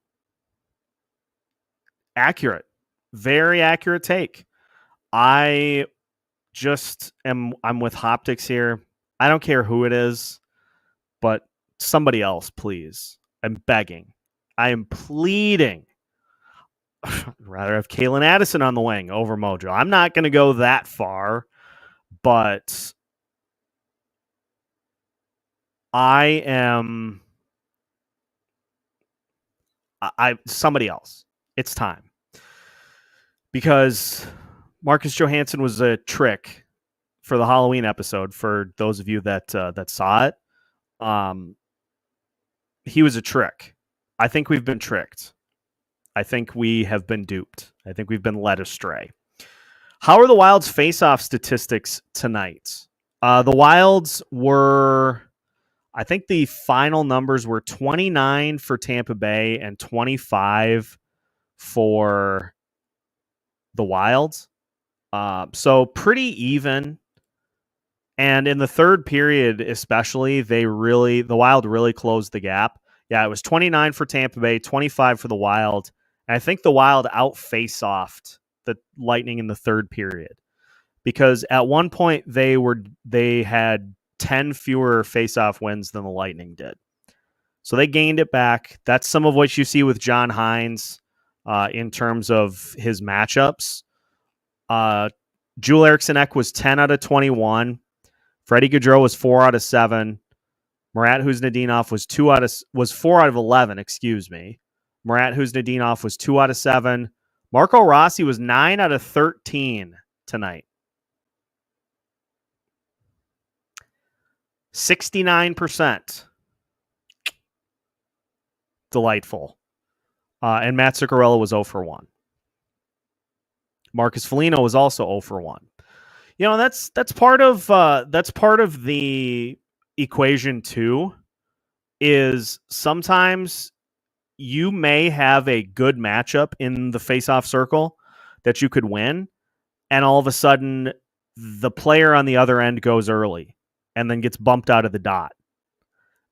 Accurate. Very accurate take. I'm with Hoptics here. I don't care who it is, but somebody else, please. I'm begging. I am pleading. I'd rather have Kalen Addison on the wing over Mojo. I'm not going to go that far, but somebody else. It's time. Because Marcus Johansson was a trick for the Halloween episode, for those of you that saw it. He was a trick. I think we've been tricked. I think we have been duped. I think we've been led astray. How are the Wild's face-off statistics tonight? The Wilds were, I think the final numbers were 29 for Tampa Bay and 25 for the Wild. So pretty even. And in the third period, especially, the Wild really closed the gap. Yeah, it was 29 for Tampa Bay, 25 for the Wild. And I think the Wild out-face-offed the Lightning in the third period, because at one point they had 10 fewer face-off wins than the Lightning did. So they gained it back. That's some of what you see with John Hines in terms of his matchups. Joel Eriksson Ek was 10 out of 21. Freddie Gaudreau was 4 out of 7. Marat Huznadinov was 4 out of 11, excuse me. Marat Huznadinov was 2 out of 7. Marco Rossi was 9 out of 13 tonight. 69%. Delightful. And Matt Zuccarello was 0 for 1. Marcus Foligno was also 0 for 1. You know, that's part of the equation too, is sometimes you may have a good matchup in the face-off circle that you could win, and all of a sudden the player on the other end goes early and then gets bumped out of the dot.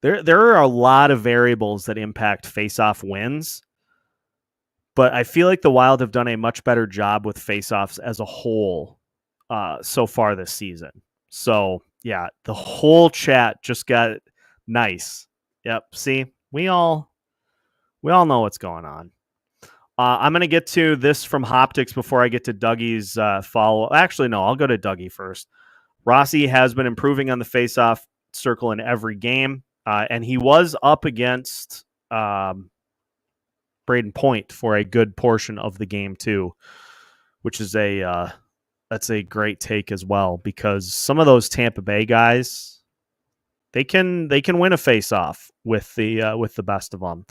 There are a lot of variables that impact face-off wins, but I feel like the Wild have done a much better job with face-offs as a whole so far this season. So yeah, the whole chat just got nice. Yep. See, we all know what's going on. I'm going to get to this from Hoptics before I get to Dougie's follow. Actually, no, I'll go to Dougie first. Rossi has been improving on the face-off circle in every game, and he was up against Braden Point for a good portion of the game too, which is that's a great take as well, because some of those Tampa Bay guys, they can win a face-off with the best of them.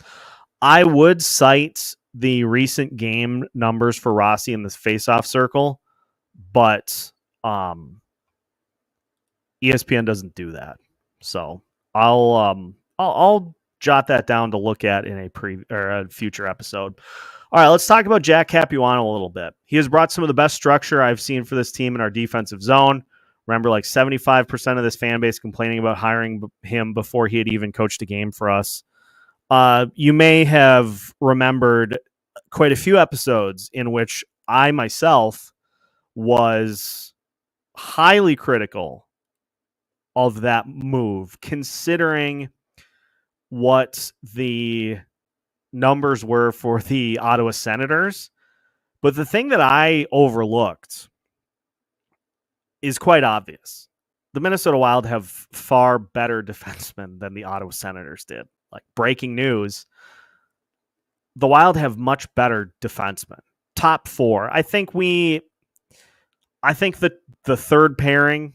I would cite the recent game numbers for Rossi in this face-off circle, but ESPN doesn't do that. So I'll jot that down to look at in a future episode. All right, let's talk about Jack Capuano a little bit. He has brought some of the best structure I've seen for this team in our defensive zone. Remember, like 75% of this fan base complaining about hiring him before he had even coached a game for us. You may have remembered quite a few episodes in which I myself was highly critical of that move, considering what the numbers were for the Ottawa Senators. But the thing that I overlooked is quite obvious. The Minnesota Wild have far better defensemen than the Ottawa Senators did. Like, breaking news, the Wild have much better defensemen. Top four. I think that the third pairing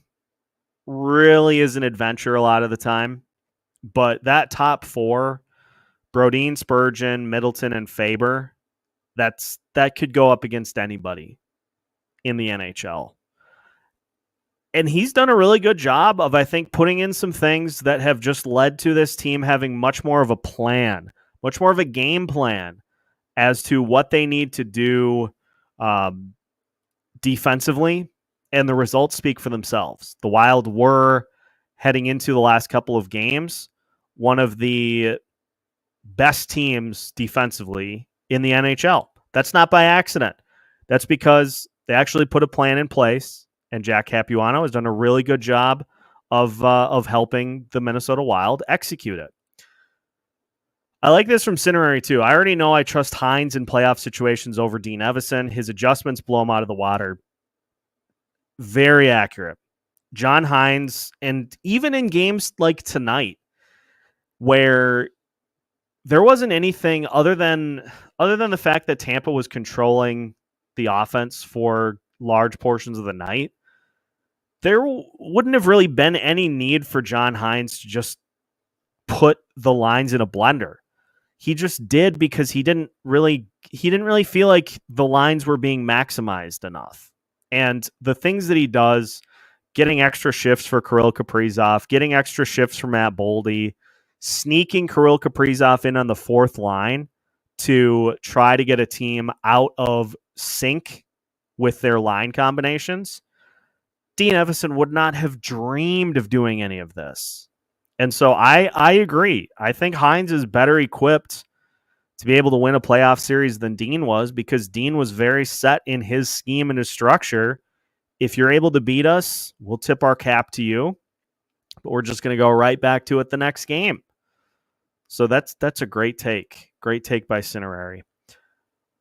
really is an adventure a lot of the time. But that top four, Brodin, Spurgeon, Middleton, and Faber, that could go up against anybody in the NHL. And he's done a really good job of, I think, putting in some things that have just led to this team having much more of a plan, much more of a game plan as to what they need to do defensively, and the results speak for themselves. The Wild were, heading into the last couple of games, one of the best teams defensively in the NHL. That's not by accident. That's because they actually put a plan in place, and Jack Capuano has done a really good job of helping the Minnesota Wild execute it. I like this from Cinerary, too. I already know I trust Hines in playoff situations over Dean Evason. His adjustments blow him out of the water. Very accurate. John Hines, and even in games like tonight, where there wasn't anything other than the fact that Tampa was controlling the offense for large portions of the night, there wouldn't have really been any need for John Hines to just put the lines in a blender. He just did because he didn't really feel like the lines were being maximized enough. And the things that he does, getting extra shifts for Kirill Kaprizov, getting extra shifts for Matt Boldy, sneaking Kirill Kaprizov in on the fourth line to try to get a team out of sync with their line combinations. Dean Evason would not have dreamed of doing any of this. And so I agree. I think Hines is better equipped to be able to win a playoff series than Dean was, because Dean was very set in his scheme and his structure. If you're able to beat us, we'll tip our cap to you, but we're just going to go right back to it the next game. So that's a great take. Great take by Cinerary.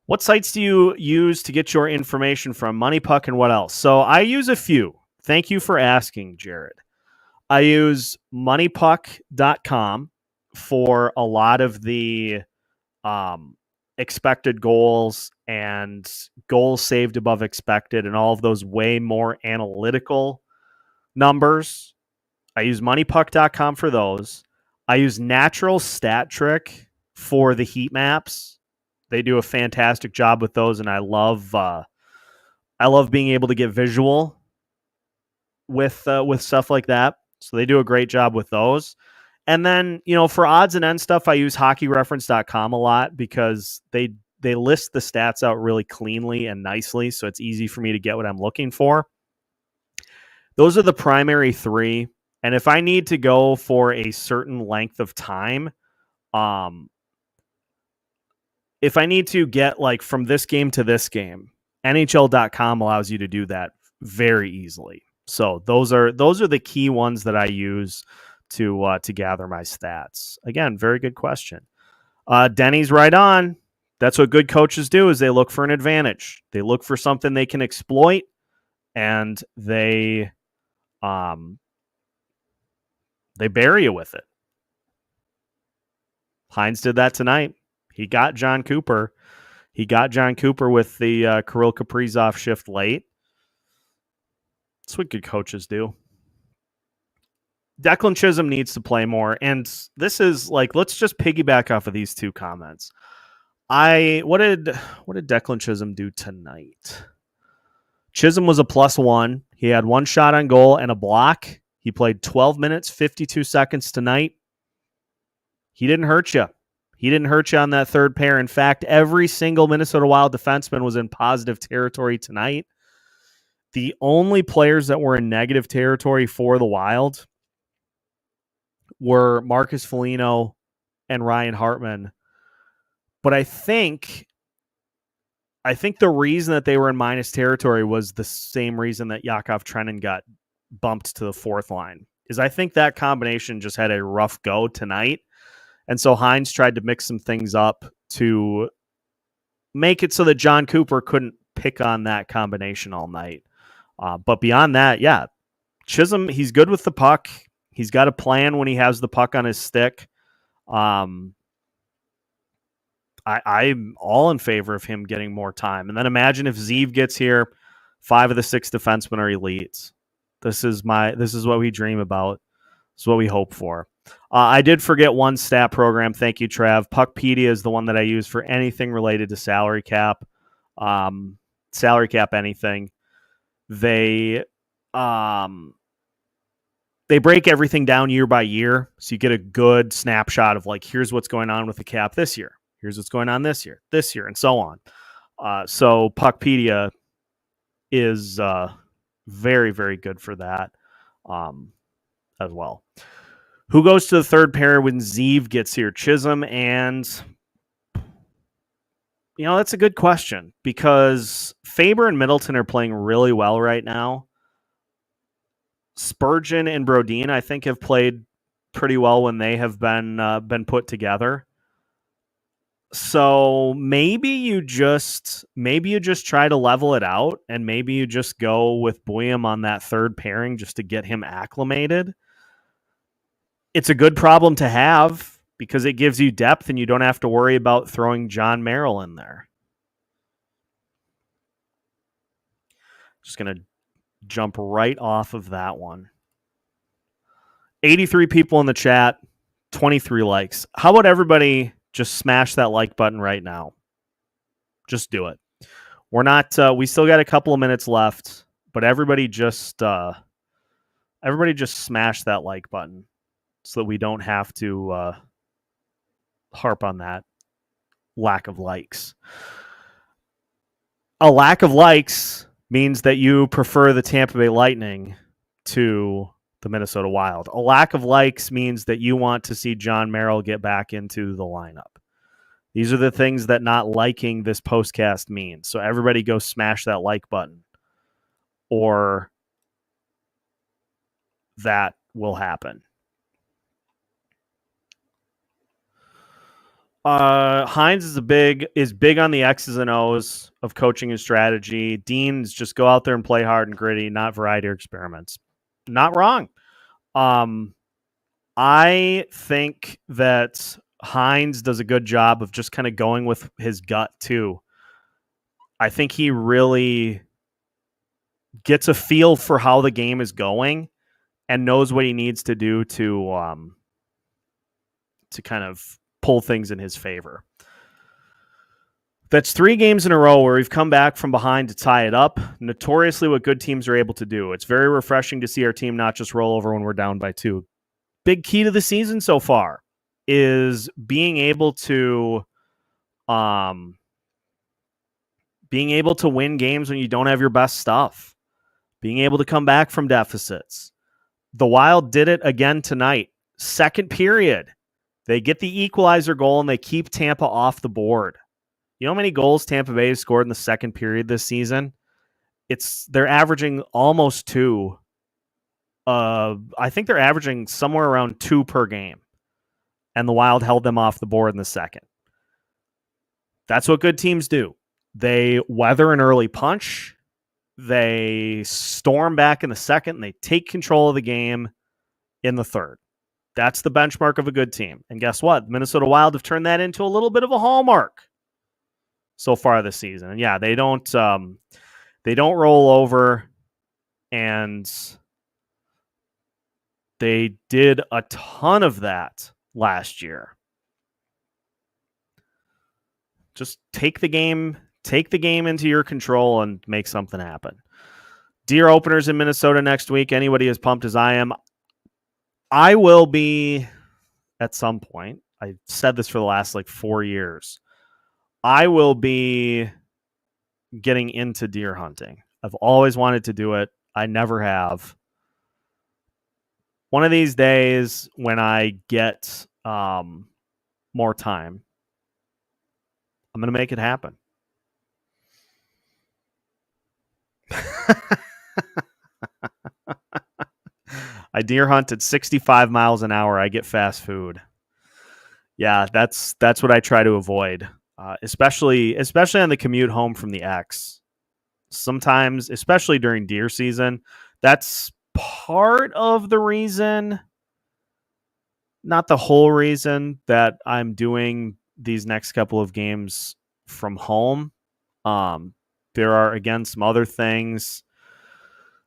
What sites do you use to get your information from? Money Puck and what else? So I use a few. Thank you for asking, Jared. I use moneypuck.com for a lot of the expected goals and goals saved above expected and all of those way more analytical numbers. I use moneypuck.com for those. I use Natural Stat Trick for the heat maps. They do a fantastic job with those, and I love being able to get visual with stuff like that. So they do a great job with those. And then, for odds and ends stuff, I use hockeyreference.com a lot because they list the stats out really cleanly and nicely, so it's easy for me to get what I'm looking for. Those are the primary three. And if I need to go for a certain length of time, if I need to get like from this game to this game, NHL.com allows you to do that very easily. So those are the key ones that I use to gather my stats. Again, very good question. Denny's right on. That's what good coaches do, is they look for an advantage. They look for something they can exploit, and they bury you with it. Hines did that tonight. He got John Cooper. He got John Cooper with the Kirill Kaprizov shift late. That's what good coaches do. Declan Chisholm needs to play more. And this is like, let's just piggyback off of these two comments. What did Declan Chisholm do tonight? Chisholm was a +1. He had one shot on goal and a block. He played 12 minutes, 52 seconds tonight. He didn't hurt you. He didn't hurt you on that third pair. In fact, every single Minnesota Wild defenseman was in positive territory tonight. The only players that were in negative territory for the Wild were Marcus Foligno and Ryan Hartman. But I think the reason that they were in minus territory was the same reason that Yakov Trenin got bumped to the fourth line. Is I think that combination just had a rough go tonight. And so Hines tried to mix some things up to make it so that John Cooper couldn't pick on that combination all night. But beyond that, yeah, Chisholm, he's good with the puck. He's got a plan when he has the puck on his stick. I'm all in favor of him getting more time. And then imagine if Zeev gets here, 5 of the 6 defensemen are elites. This is what we dream about. This is what we hope for. I did forget one stat program. Thank you, Trav. Puckpedia is the one that I use for anything related to salary cap. Salary cap anything. They break everything down year by year, so you get a good snapshot of like, here's what's going on with the cap this year. Here's what's going on this year, and so on. So Puckpedia is very, very good for that as well. Who goes to the third pair when Zeev gets here? Chisholm, and that's a good question because Faber and Middleton are playing really well right now. Spurgeon and Brodin, I think, have played pretty well when they have been put together. So maybe you just try to level it out, and maybe you just go with Bouillon on that third pairing just to get him acclimated. It's a good problem to have because it gives you depth, and you don't have to worry about throwing John Merrill in there. Just going to jump right off of that one. 83 people in the chat, 23 likes. How about everybody just smash that like button right now? Just do it. We're not. We still got a couple of minutes left, but everybody just smash that like button so that we don't have to harp on that lack of likes. A lack of likes means that you prefer the Tampa Bay Lightning to the Minnesota Wild. A lack of likes means that you want to see John Merrill get back into the lineup. These are the things that not liking this postcast means. So everybody go smash that like button, or that will happen. Hines is big on the X's and O's of coaching and strategy. Dean's just go out there and play hard and gritty, not variety or experiments. Not wrong. I think that Hines does a good job of just kind of going with his gut too. I think he really gets a feel for how the game is going and knows what he needs to do to kind of pull things in his favor. That's 3 games in a row where we've come back from behind to tie it up. Notoriously what good teams are able to do. It's very refreshing to see our team not just roll over when we're down by 2. Big key to the season so far is being able to win games when you don't have your best stuff. Being able to come back from deficits. The Wild did it again tonight. Second period. They get the equalizer goal and they keep Tampa off the board. You know how many goals Tampa Bay has scored in the second period this season? They're averaging almost 2. I think they're averaging somewhere around 2 per game. And the Wild held them off the board in the second. That's what good teams do. They weather an early punch. They storm back in the second. And they take control of the game in the third. That's the benchmark of a good team. And guess what? The Minnesota Wild have turned that into a little bit of a hallmark so far this season. And yeah, they don't roll over, and they did a ton of that last year. Just take the game into your control and make something happen. Deer openers in Minnesota next week. Anybody as pumped as I am? I will be at some point. I've said this for the last 4 years. I will be getting into deer hunting. I've always wanted to do it. I never have. One of these days when I get more time, I'm going to make it happen. I deer hunt at 65 miles an hour. I get fast food. Yeah, that's what I try to avoid, especially on the commute home from the X. sometimes, especially during deer season, that's part of the reason, not the whole reason, that I'm doing these next couple of games from home. There are, again, some other things.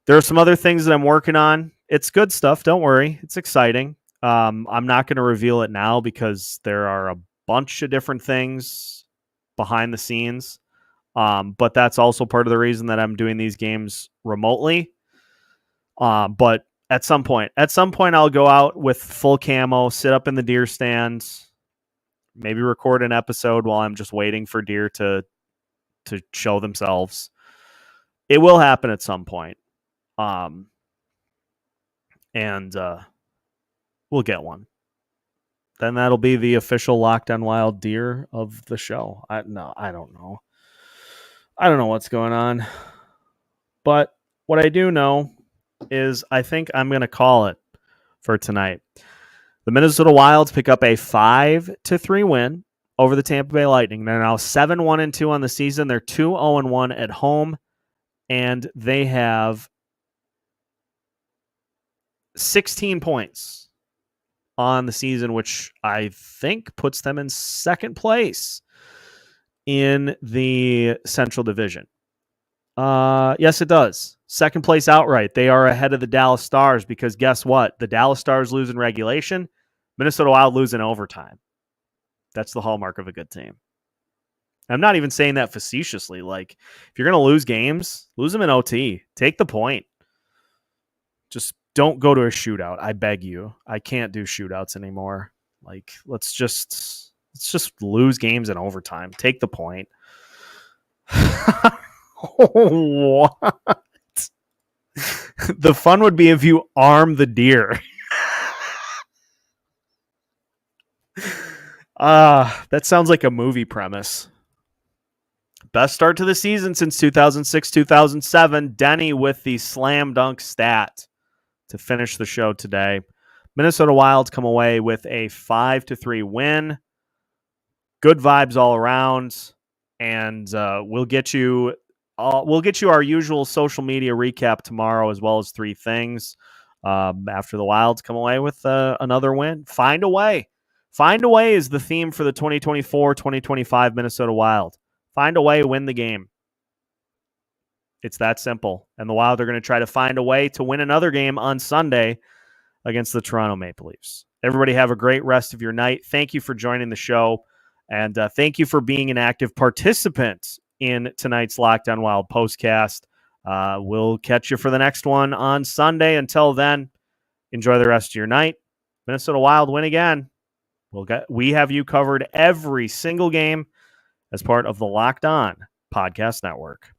There are some other things that I'm working on. It's good stuff. Don't worry. It's exciting. I'm not going to reveal it now because there are a bunch of different things behind the scenes. But that's also part of the reason that I'm doing these games remotely. But at some point I'll go out with full camo, sit up in the deer stands, maybe record an episode while I'm just waiting for deer to show themselves. It will happen at some point. And we'll get one. Then that'll be the official Locked On Wild deer of the show. I don't know. I don't know what's going on. But what I do know is I think I'm going to call it for tonight. The Minnesota Wild pick up a 5-3 win over the Tampa Bay Lightning. They're now 7-1-2 on the season. They're 2-0-1 at home, and they have 16 points on the season, which I think puts them in second place in the Central Division. Yes, it does. Second place outright. They are ahead of the Dallas Stars because guess what? The Dallas Stars lose in regulation. Minnesota Wild lose in overtime. That's the hallmark of a good team. I'm not even saying that facetiously. Like, if you're going to lose games, lose them in OT. Take the point. Just don't go to a shootout. I beg you. I can't do shootouts anymore. Like, let's just lose games in overtime. Take the point. What? The fun would be if you arm the deer. That sounds like a movie premise. Best start to the season since 2006-2007. Denny with the slam dunk stat to finish the show today. Minnesota Wild come away with a 5-3 win. Good vibes all around, and we'll get you our usual social media recap tomorrow, as well as three things after the Wilds come away with another win. Find a way. Find a way is the theme for the 2024-2025 Minnesota Wild. Find a way, win the game. It's that simple. And the Wild are going to try to find a way to win another game on Sunday against the Toronto Maple Leafs. Everybody have a great rest of your night. Thank you for joining the show. And thank you for being an active participant in tonight's Locked On Wild postcast. We'll catch you for the next one on Sunday. Until then, enjoy the rest of your night. Minnesota Wild win again. We have you covered every single game as part of the Locked On Podcast Network.